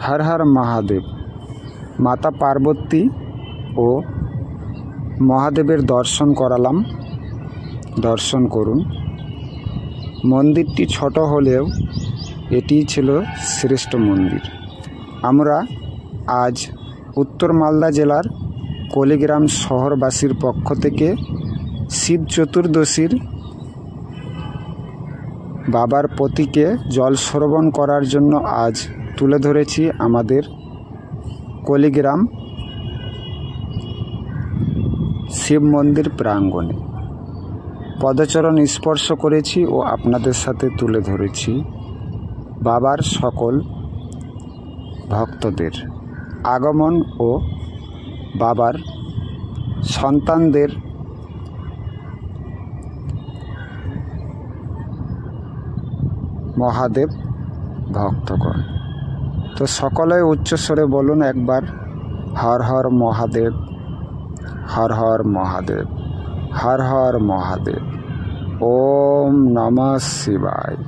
হর হর মহাদেব। মাতা পার্বতী ও মহাদেবের দর্শন করালাম, দর্শন করুন। মন্দিরটি ছোট হলেও এটিই ছিল শ্রেষ্ঠ মন্দির। আমরা আজ উত্তর মালদা জেলার কলিগ্রাম শহরবাসীর পক্ষ থেকে শিব চতুর্দশীর বাবার প্রতীকে জল শ্রবণ করার জন্য আজ তুলে ধরেছি আমাদের কলিগ্রাম শিব মন্দির প্রাঙ্গণে। পদচরণ স্পর্শ করেছি ও আপনাদের সাথে তুলে ধরেছি বাবার সকল ভক্তদের আগমন ও বাবার সন্তানদের মহাদেব ভক্তগণ। তো সকলে উচ্চস্বরে বলুন একবার, হর হর মহাদেব, হর হর মহাদেব, হর হর মহাদেব। ওম নমঃ শিবায়,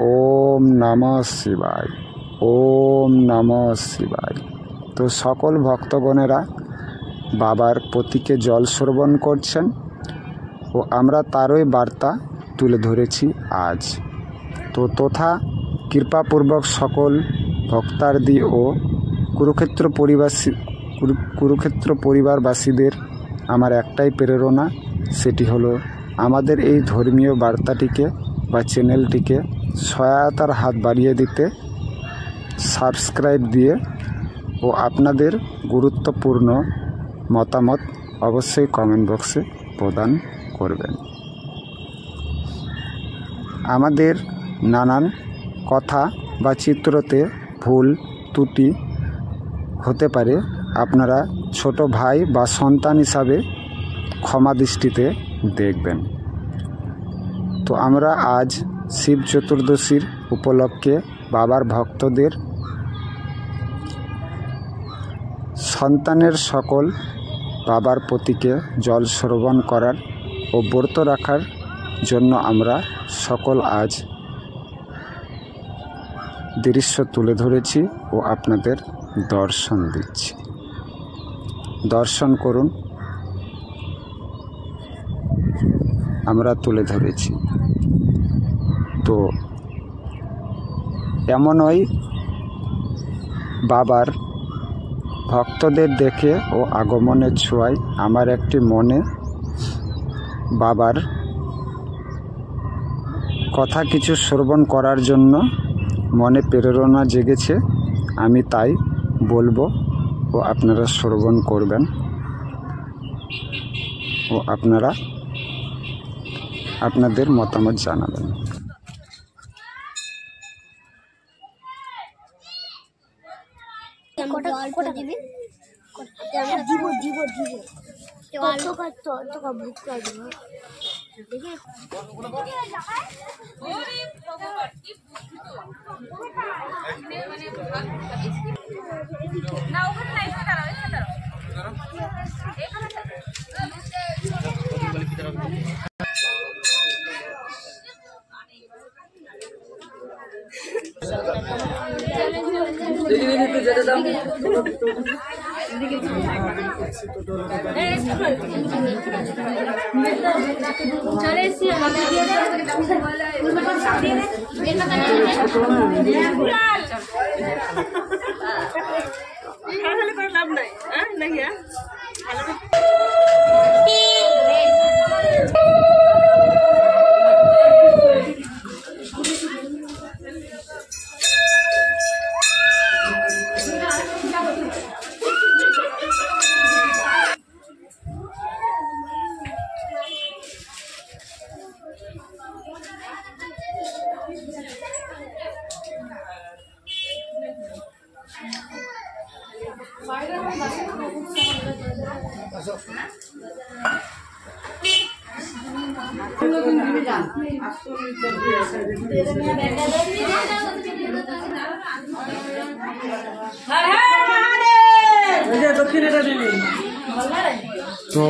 ওম নমঃ শিবায়, ওম নমঃ শিবায়। তো সকল ভক্তগণেরা বাবার প্রতীকে জল শ্রবণ করছেন ও আমরা তারই বার্তা তুলে ধরেছি আজ। তো তথা কৃপাপূর্বক সকল ভক্তাদি ও কুরুক্ষেত্র পরিবারবাসীদের আমার একটাই প্রেরণা, সেটি হলো আমাদের এই ধর্মীয় বার্তাটিকে বা চ্যানেলটিকে সহায়তার হাত বাড়িয়ে দিতে, সাবস্ক্রাইব দিয়ে ও আপনাদের গুরুত্বপূর্ণ মতামত অবশ্যই কমেন্ট বক্সে প্রদান করবেন। আমাদের নানান কথা বা চিত্রতে ভুল ত্রুটি হতে পারে, আপনারা ছোট ভাই বা সন্তান হিসাবে ক্ষমা দৃষ্টিতে দেখবেন। তো আমরা আজ শিব চতুর্দশীর উপলক্ষে বাবার ভক্তদের সন্তানের সকল বাবার প্রতীকে জল শ্রবণ করার ও ব্রত রাখার জন্য আমরা সকল আজ দৃশ্য তুলে ধরেছি ও আপনাদের দর্শন দিচ্ছি। দর্শন করুন, আমরা তুলে ধরেছি। তো এমনই বাবার ভক্তদের দেখে ও আগমনের ছোঁয়ায় আমার একটি মনে বাবার কথা কিছু শ্রবণ করার জন্য মনে প্রেরণা জেগেছে, আমি তাই বলবো ও আপনারা শ্রবণ করবেন ও আপনারা আপনাদের মতামত জানাবেন। তো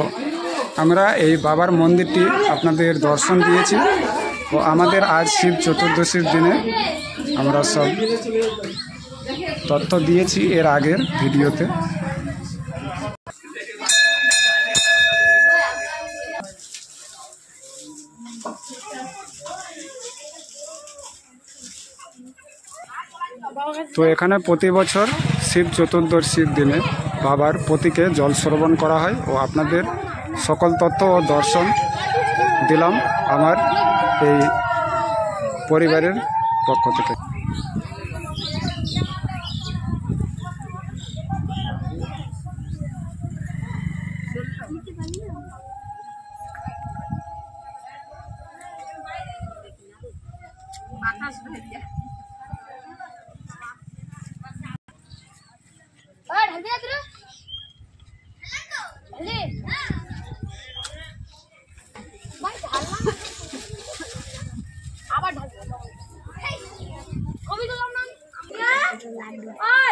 আমরা এই বাবার মন্দিরটি আপনাদের দর্শন দিয়েছি ও আমাদের আজ শিব চতুর্দশীর দিনে আমরা সব তথ্য দিয়েছি এর আগের ভিডিওতে। তো এখানে প্রতি বছর শিব চতুর্দশীর দিনে বাবার প্রতীকে জল শ্রবণ করা হয় ও আপনাদের সকল তথ্য ও দর্শন দিলাম আমার এই পরিবারের পক্ষ থেকে।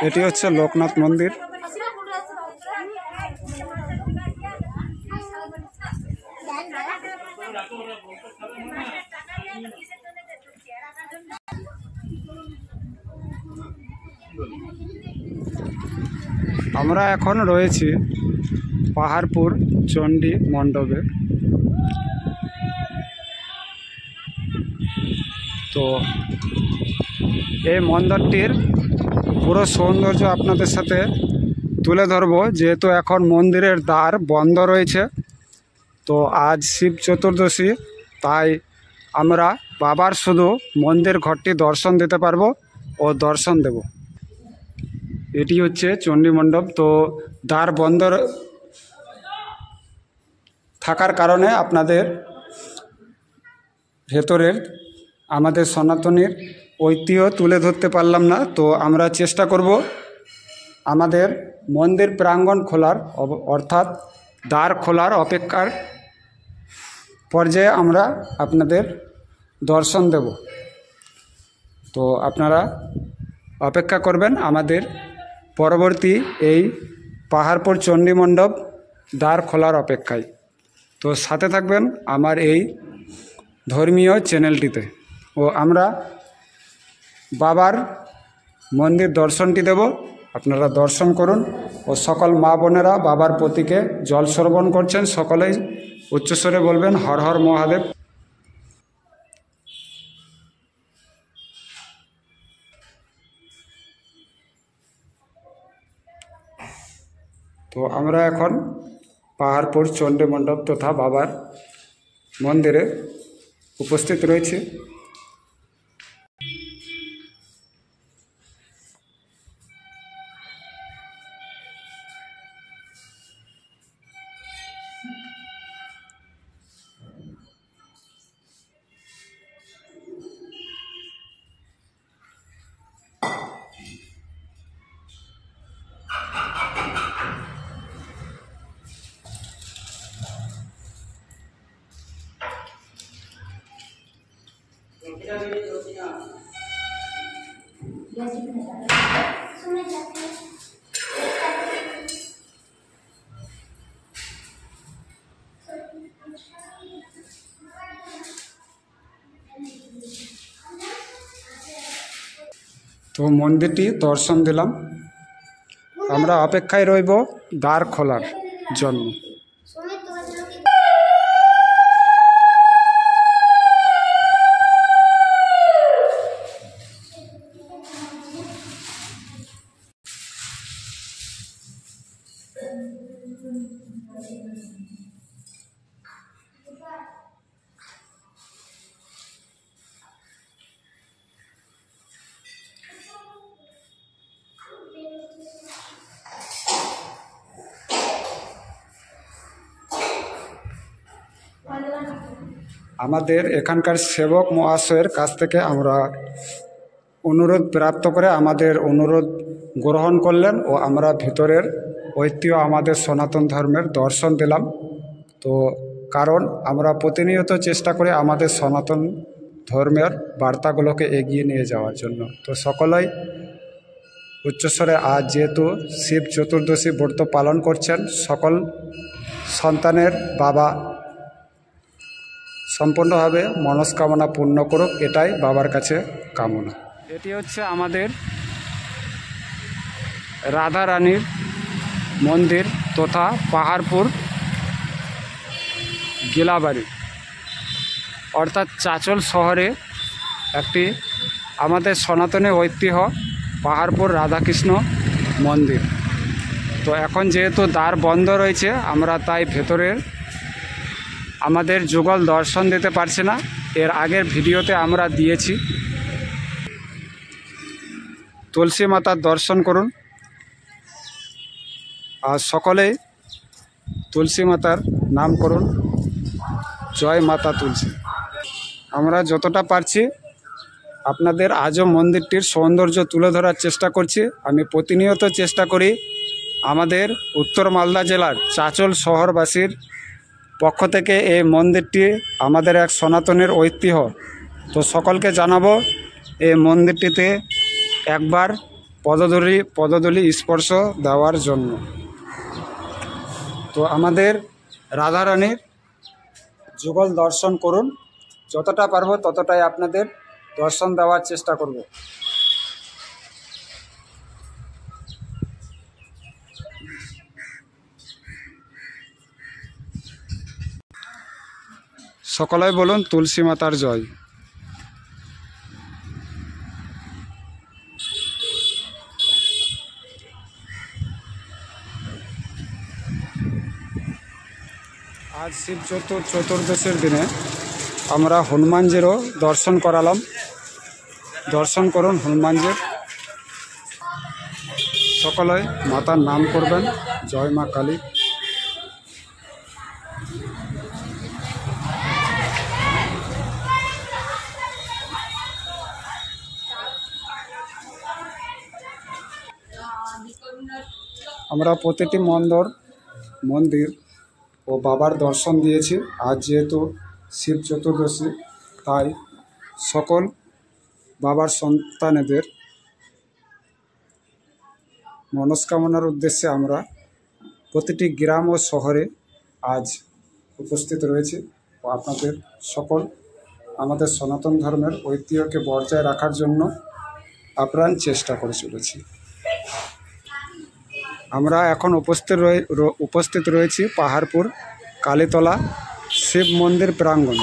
এটি হচ্ছে লোকনাথ মন্দির। আমরা এখন রয়েছি পাহাড়পুর চণ্ডী মণ্ডপে। তো এই মন্দিরটির পুরো সৌন্দর্য আপনাদের সাথে তুলে ধরব, যেহেতু এখন মন্দিরের দ্বার বন্ধ রয়েছে। তো আজ শিব চতুর্দশী, তাই আমরা বাবার শুধু মন্দির ঘরটি দর্শন দিতে পারবো ও দর্শন দেব। এটি হচ্ছে চণ্ডী মণ্ডপ। তো দ্বার বন্ধ থাকার কারণে আপনাদের ভেতরের আমাদের সনাতনীর ঐতিহ্য তুলে ধরতে পারলাম না। তো আমরা চেষ্টা করব আমাদের মন্দির প্রাঙ্গণ খোলার অর্থাৎ দ্বার খোলার অপেক্ষার পর্যায়ে আমরা আপনাদের দর্শন দেব। তো আপনারা অপেক্ষা করবেন আমাদের পরবর্তী এই পাহাড়পুর চণ্ডী মণ্ডপ দ্বার খোলার অপেক্ষায়। তো সাথে থাকবেন আমার এই ধর্মীয় চ্যানেলটিতে। ও আমরা বাবার মন্দির দর্শনটি দেব, আপনারা দর্শন করুন। ও সকল মা বোনেরা বাবার প্রতীকে জল শ্রবণ করছেন, সকলেই উচ্চস্বরে বলবেন হর হর মহাদেব। তো আমরা এখন পাহাড়পুর চণ্ডী মণ্ডপ তথা বাবার মন্দিরে উপস্থিত রয়েছি। তো মন্দিরটি দর্শন দিলাম, আমরা অপেক্ষায় রইব দ্বার খোলার জন্য। আমাদের এখানকার সেবক মহাশয়ের কাছ থেকে আমরা অনুরোধ প্রাপ্ত করে আমাদের অনুরোধ গ্রহণ করলেন ও আমরা ভিতরের ঐতিহ্য আমাদের সনাতন ধর্মের দর্শন দিলাম। তো কারণ আমরা প্রতিনিয়ত চেষ্টা করি আমাদের সনাতন ধর্মের বার্তাগুলোকে এগিয়ে নিয়ে যাওয়ার জন্য। তো সকলেই উচ্চস্বরে আজ যেহেতু শিব চতুর্দশী ব্রত পালন করছেন, সকল সন্তানের বাবা সম্পূর্ণভাবে মনস্কামনা পূর্ণ করুক, এটাই বাবার কাছে কামনা। এটি হচ্ছে আমাদের রাধা রানীর মন্দির তথা পাহাড়পুর গিলাবাড়ি অর্থাৎ চাঁচল শহরে একটি আমাদের সনাতনী ঐতিহ্য পাহাড়পুর রাধাকৃষ্ণ মন্দির। তো এখন যেহেতু দ্বার বন্ধ রয়েছে, আমরা তাই ভেতরের আমাদের যুগল দর্শন দিতে পারছি না। এর আগের ভিডিওতে আমরা দিয়েছি। তুলসী মাতার দর্শন করুন আর সকলেই তুলসী মাতার নাম করুন, জয় মাতা তুলসী। আমরা যতটা পারছি আপনাদের আজও মন্দিরটির সৌন্দর্য তুলে ধরার চেষ্টা করছি। আমি প্রতিনিয়ত চেষ্টা করি আমাদের উত্তর মালদা জেলার চাঁচল শহরবাসীর পক্ষ থেকে এই মন্দিরটি আমাদের এক সনাতনের ঐতিহ্য। তো সকলকে জানাবো এই মন্দিরটিতে একবার পদধূলি স্পর্শ দেওয়ার জন্য। তো আমাদের রাধারানীর যুগল দর্শন করুন, যতটা পারবো ততটাই আপনাদের দর্শন দেওয়ার চেষ্টা করব। সকলেই বলুন তুলসী মাতার জয়। আজ শিব চতুর্দশীর দিনে আমরা হনুমানজিরও দর্শন করালাম। দর্শন করুন হনুমানজির। সকলে মাতার নাম করবেন, জয় মা কালী। আমরা প্রতিটি মন্দির ও বাবার দর্শন দিয়েছি। আজ যেহেতু শিব চতুর্দশী, তাই সকল বাবার সন্তানেদের মনস্কামনার উদ্দেশ্যে আমরা প্রতিটি গ্রাম ও শহরে আজ উপস্থিত রয়েছি ও আপনাদের সকল আমাদের সনাতন ধর্মের ঐতিহ্যকে বজায় রাখার জন্য আপ্রাণ চেষ্টা করে চলেছি। আমরা এখন উপস্থিত রয়েছি পাহাড়পুর কালীতলা শিব মন্দির প্রাঙ্গণ।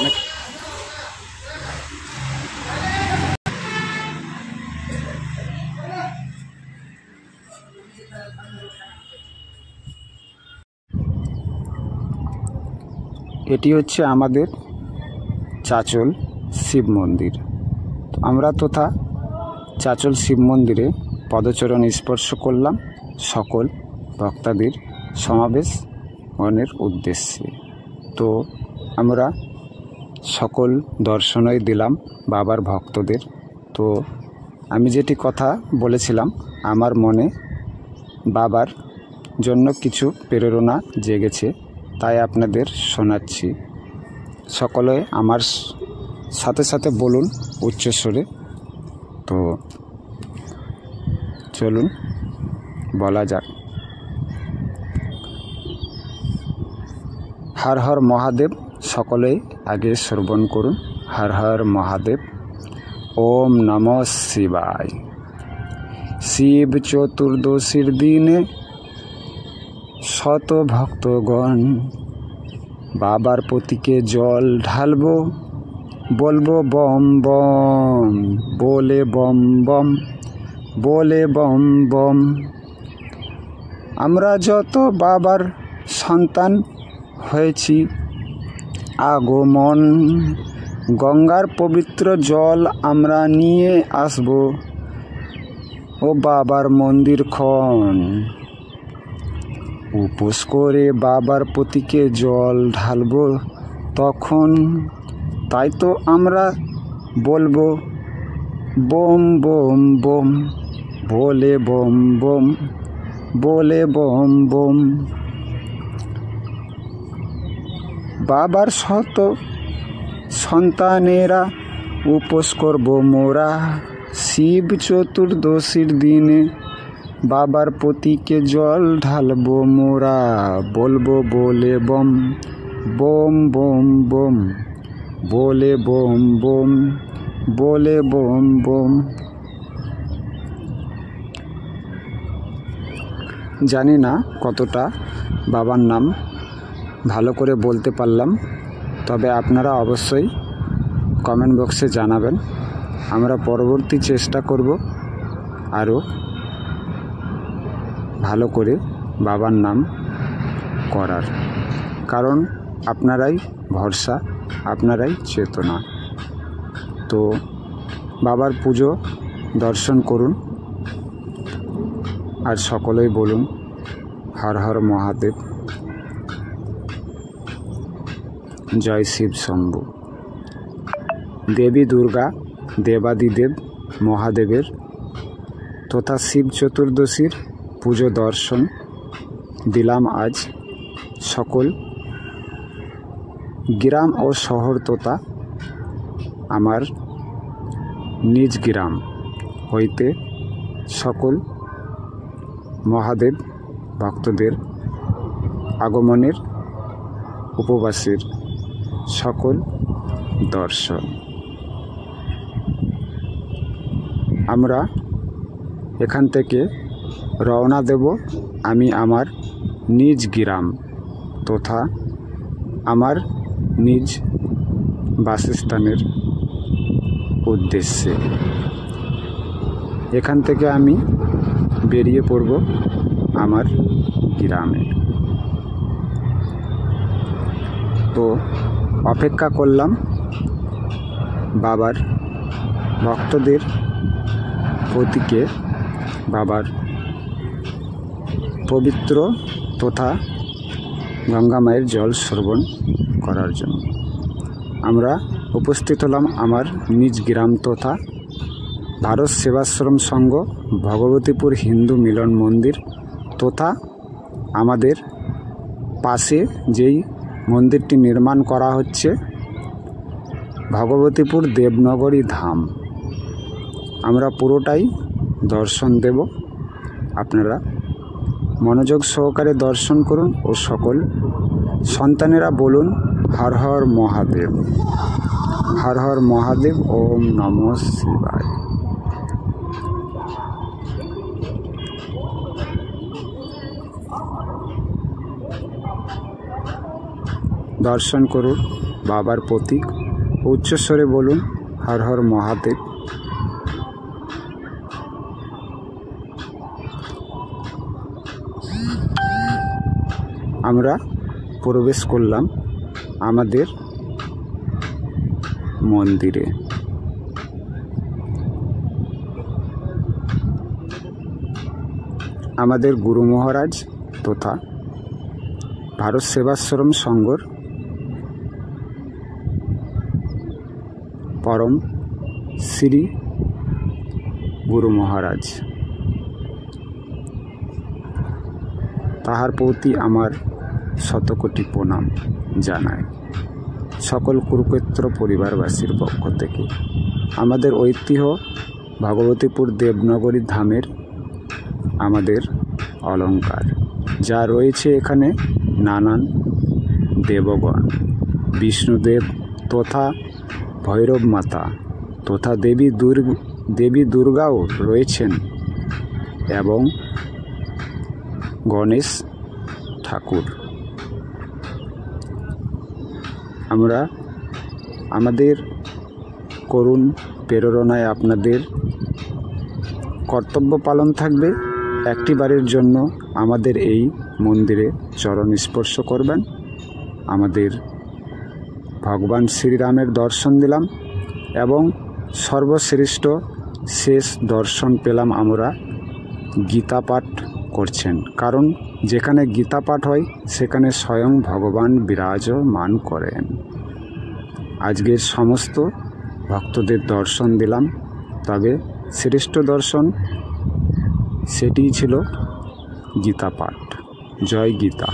এটি হচ্ছে আমাদের চাঁচল শিব মন্দির। আমরা তথা চাঁচল শিব মন্দিরে পদচরণ স্পর্শ করলাম সকল ভক্তদের সমাবেশের উদ্দেশ্যে। তো আমরা সকল দর্শনই দিলাম বাবার ভক্তদের। তো আমি যেটি কথা বলেছিলাম, আমার মনে বাবার জন্য কিছু প্রেরণা জেগেছে, তাই আপনাদের শোনাচ্ছি। সকলে আমার সাথে সাথে বলুন উচ্চস্বরে। তো চলুন বলা যাক। হর হর মহাদেব। সকলেই আগে শ্রবণ করুন। হর হর মহাদেব। ওম নমঃ শিবায়। শিব চতুর্দশীর দিনে শত ভক্তগণ বাবার প্রতীকে জল ঢালবো, বলবো বম বম, বলে বম বম, বলে বম বম। আমরা যত বাবার সন্তান হয়েছি, আগমন গঙ্গার পবিত্র জল আমরা নিয়ে আসব ও বাবার মন্দির খন। উপোস করে বাবার প্রতীকে জল ঢালবো তখন। তাই তো আমরা বলবো বোম বোম বোম, বলে বোম বোম, বলে বোম বোম। বাবার শত সন্তানেরা উপোস করব মোরা, শিব চতুর্দশীর দিনে বাবার প্রতীকে জল ঢালবো মোরা। বলবো বলে বম বোম বোম বোম, বলে বোম বোম, বলে বোম বোম। জানি না কতটা বাবার নাম ভালো করে বলতে পারলাম, তবে আপনারা অবশ্যই কমেন্ট বক্সে জানাবেন। আমরা পরবর্তী চেষ্টা করব আরও ভালো করে বাবার নাম করার, কারণ আপনারাই ভরসা, আপনারাই চেতনা। তো বাবার পুজো দর্শন করুন আর সকলেই বলুন হর হর মহাদেব, জয় শিব শম্ভু। দেবী দুর্গা, দেবাদিদেব মহাদেবের তথা শিব চতুর্দশীর পুজো দর্শন দিলাম আজ সকল গ্রাম ও শহর তথা আমার নিজ গ্রাম হইতে সকল মহাদেব ভক্তদের আগমনের উপবাসের সকল দর্শন। আমরা এখান থেকে রওনা দেব আমি আমার নিজ গ্রাম তথা আমার নিজ বাসস্থানের উদ্দেশ্যে। এখান থেকে আমি বেরিয়ে পড়ব আমার গ্রামে। তো অপেক্ষা করলাম বাবার ভক্তদের প্রতীকে বাবার পবিত্র তথা গঙ্গা মায়ের জল শ্রবণ করার জন্য। আমরা উপস্থিত হলাম আমার নিজ গ্রাম তথা ভারত সেবাশ্রম সংঘ ভগবতীপুর হিন্দু মিলন মন্দির তথা আমাদের পাশে যেই মন্দিরটি নির্মাণ করা হচ্ছে ভগবতীপুর দেবনগরী ধাম। আমরা পুরোটাই দর্শন দেব, আপনারা মনোযোগ সহকারে দর্শন করুন ও সকল সন্তানেরা বলুন হর হর মহাদেব, হর হর মহাদেব, ওম নমঃ শিবায়। দর্শন করুন বাবার প্রতীক, উচ্চস্বরে বলুন হর হর মহাদেব। আমরা প্রবেশ করলাম আমাদের মন্দিরে। আমাদের গুরু মহারাজ তথা ভারত সেবাশ্রম সংঘর পরম শ্রী গুরু মহারাজ, তাহার প্রতি আমার শতকোটি প্রণাম জানাই সকল কুরুক্ষেত্র পরিবারবাসীর পক্ষ থেকে। আমাদের ঐতিহ্য ভগবতীপুর দেবনগরী ধামের আমাদের অলঙ্কার যা রয়েছে এখানে নানান দেবগণ, বিষ্ণুদেব তথা ভৈরব মাতা তথা দেবী দুর্গাও রয়েছেন এবং গণেশ ঠাকুর। আমরা আমাদের করুণ প্রেরণায় আপনাদের কর্তব্য পালন থাকবে। একটি বারের জন্য আমাদের এই মন্দিরে চরণ স্পর্শ করবেন। আমাদের ভগবান শ্রীরামের দর্শন দিলাম এবং সর্বশ্রেষ্ঠ শেষ দর্শন পেলাম আমরা গীতা পাঠ করছেন, কারণ যেখানে গীতা পাঠ হয় সেখানে স্বয়ং ভগবান বিরাজমান করেন। আজকের সমস্ত ভক্তদের দর্শন দিলাম, তবে শ্রেষ্ঠ দর্শন সেটিই ছিল গীতা পাঠ। জয় গীতা।